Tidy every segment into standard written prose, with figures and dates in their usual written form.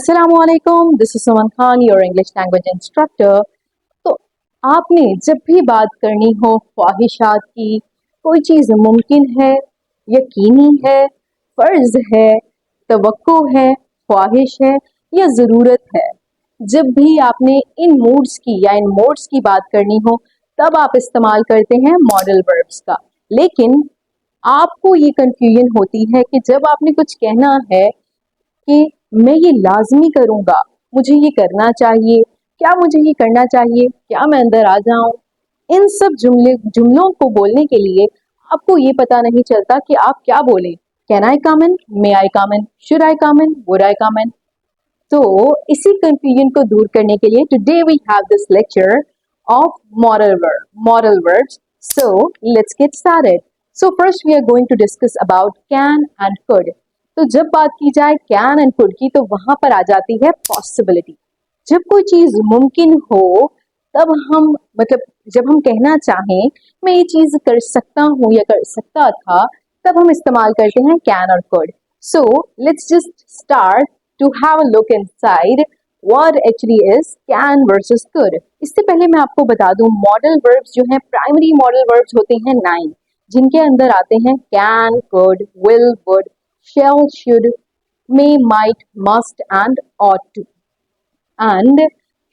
Assalamualaikum, this is Suman Khan, your English language instructor. तो आपने जब भी बात करनी हो ख्वाहिशात की, कोई चीज़ मुमकिन है, यकीनी है, फ़र्ज़ है, तवक्को है, ख्वाहिश है या ज़रूरत है, जब भी आपने इन मूड्स की या इन मोड्स की बात करनी हो, तब आप इस्तेमाल करते हैं मॉडल वर्ब्स का। लेकिन आपको ये कन्फ्यूजन होती है कि जब आपने कुछ कहना है कि मैं ये लाजमी करूँगा, मुझे ये करना चाहिए, क्या मुझे ये करना चाहिए, क्या मैं अंदर आ जाऊँ, इन सब जुमलों को बोलने के लिए आपको ये पता नहीं चलता कि आप क्या बोलें। Can I come in, may I come in, should I come in, would I come in. तो इसी कंफ्यूजन को दूर करने के लिए today we have this lecture of moral verbs. So let's get started. So first we are going to discuss about can and could. तो जब बात की जाए can and could की तो वहां पर आ जाती है possibility. जब कोई चीज मुमकिन हो तब हम जब हम कहना चाहें मैं ये चीज कर सकता हूँ या कर सकता था, तब हम इस्तेमाल करते हैं can और could. So let's just start to have a look inside what actually is can versus could. इससे पहले मैं आपको बता दूं मॉडल वर्ब्स जो हैं प्राइमरी मॉडल वर्ब्स होते हैं 9, जिनके अंदर आते हैं can, could, will, would, shall, should, may, might, must and ought to. And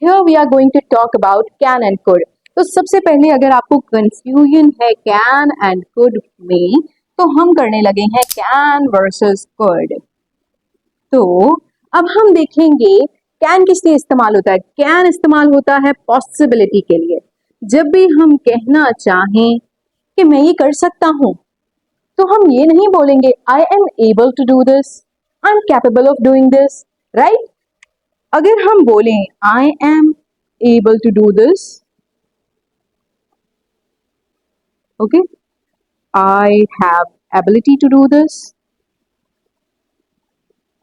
here we are going to talk about can and could. तो सबसे पहले अगर आपको कंफ्यूजन है can and could में, तो हम करने लगे हैं can versus could. तो अब हम देखेंगे कैन किस लिए इस्तेमाल होता है। कैन इस्तेमाल होता है पॉसिबिलिटी के लिए। जब भी हम कहना चाहें कि मैं ये कर सकता हूं, तो हम ये नहीं बोलेंगे I am able to do this, I am capable of doing this, right. अगर हम बोलें I am able to do this, okay, I have ability to do this,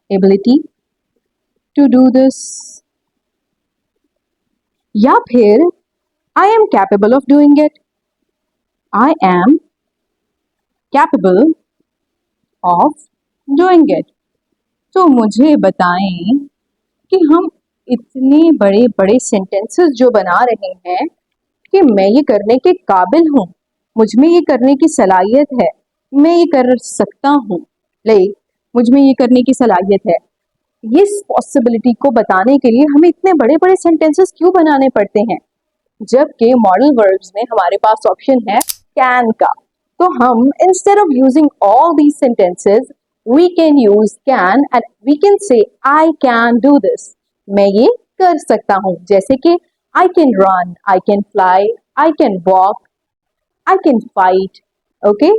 ability to do this, या फिर I am capable of doing it. I am capable of doing it. तो मुझे बताएं कि हम इतने बड़े बड़े सेंटेंसेस जो बना रहे हैं कि मैं ये करने के काबिल हूँ, मुझ में ये करने की सलाहियत है, मैं ये कर सकता हूँ, मुझ में ये करने की सलाहियत है, ये पॉसिबिलिटी को बताने के लिए हमें इतने बड़े बड़े सेंटेंसेस क्यों बनाने पड़ते हैं, जबकि मॉडल वर्ब्स में हमारे पास ऑप्शन है कैन का। तो हम instead of using all these sentences we can use can and we can say I can do this, मैं ये कर सकता हूँ। जैसे कि I can run, I can fly, I can walk, I can fight, okay.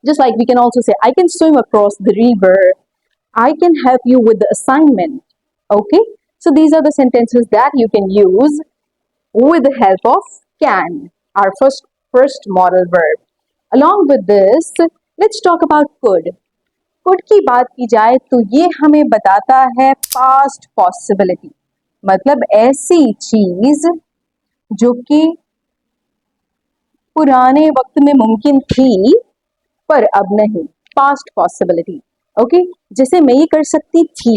Just like we can also say I can swim across the river, I can help you with the assignment, okay. So these are the sentences that you can use with the help of can, our first modal verb. Along with this, let's talk about could. Could की बात की जाए तो ये हमें बताता है past possibility, मतलब ऐसी चीज जो कि पुराने वक्त में मुमकिन थी पर अब नहीं, past possibility, okay. जैसे मैं ये कर सकती थी,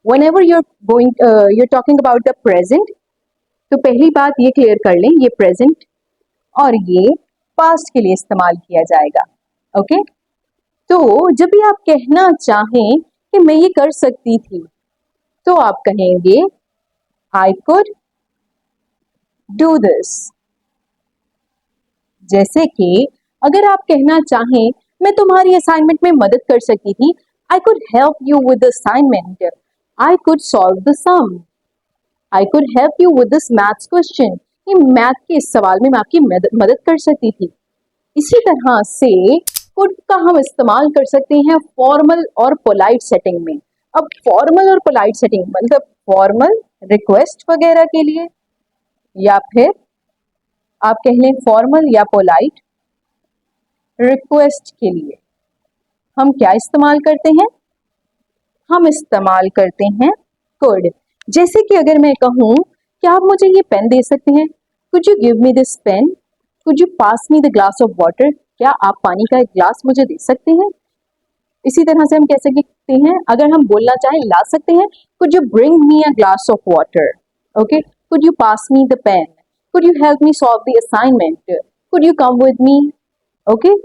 whenever you're talking about the present, तो पहली बात ये क्लियर कर लें, ये प्रेजेंट और ये पास्ट के लिए इस्तेमाल किया जाएगा, ओके। तो जब भी आप कहना चाहें कि मैं ये कर सकती थी, तो आप कहेंगे आई कुड डू दिस। जैसे कि अगर आप कहना चाहें मैं तुम्हारी असाइनमेंट में मदद कर सकती थी, I could help you with the assignment, I could solve the sum, I could help you with this maths question. ये मैथ के इस सवाल में मैं आपकी मदद कर सकती थी। इसी तरह से could का हम इस्तेमाल कर सकते हैं फॉर्मल और पोलाइट सेटिंग में। अब फॉर्मल और पोलाइट सेटिंग मतलब फॉर्मल रिक्वेस्ट वगैरह के लिए, या फिर आप कह लें फॉर्मल या पोलाइट रिक्वेस्ट के लिए हम क्या इस्तेमाल करते हैं, हम इस्तेमाल करते हैं could। जैसे कि अगर मैं कहूँ क्या आप मुझे ये पेन दे सकते हैं, could you give me this pen, could you pass me the glass of water, क्या आप पानी का एक ग्लास मुझे दे सकते हैं। इसी तरह से हम कह सकते हैं, अगर हम बोलना चाहें ला सकते हैं, could you bring me a glass of water, okay, could you pass me the pen, could you help me solve the assignment, could you come with me, okay.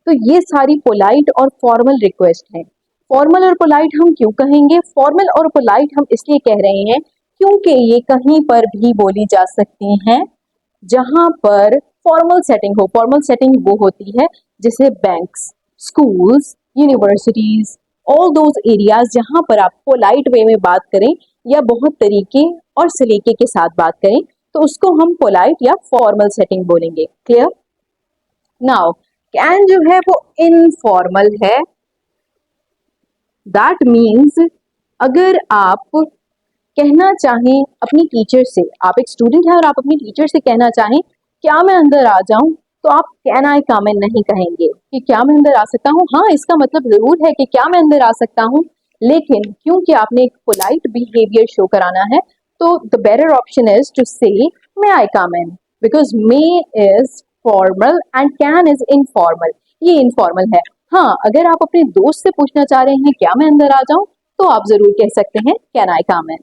तो ये सारी पोलाइट और फॉर्मल रिक्वेस्ट हैं। Formal और polite हम क्यों कहेंगे? Formal और पोलाइट हम इसलिए कह रहे हैं क्योंकि ये कहीं पर भी बोली जा सकती हैं जहां पर फॉर्मल सेटिंग हो। फॉर्मल सेटिंग वो होती है जैसे banks, schools, universities, all those areas जहां पर आप पोलाइट वे में बात करें या बहुत तरीके और सलीके के साथ बात करें, तो उसको हम पोलाइट या फॉर्मल सेटिंग बोलेंगे। क्लियर? नाउ कैन जो है वो इनफॉर्मल है। दैट मीन्स अगर आप कहना चाहें अपनी टीचर से, आप एक स्टूडेंट हैं और आप अपनी टीचर से कहना चाहें क्या मैं अंदर आ जाऊं, तो आप कैन आई कम इन नहीं कहेंगे कि क्या मैं अंदर आ सकता हूं। हाँ, इसका मतलब जरूर है कि क्या मैं अंदर आ सकता हूं, लेकिन क्योंकि आपने एक पोलाइट बिहेवियर शो कराना है, तो the better option is to say may I come in, because may is formal and can is informal. ये इनफॉर्मल है। हाँ, अगर आप अपने दोस्त से पूछना चाह रहे हैं क्या मैं अंदर आ जाऊं, तो आप जरूर कह सकते हैं कैन आई कम इन।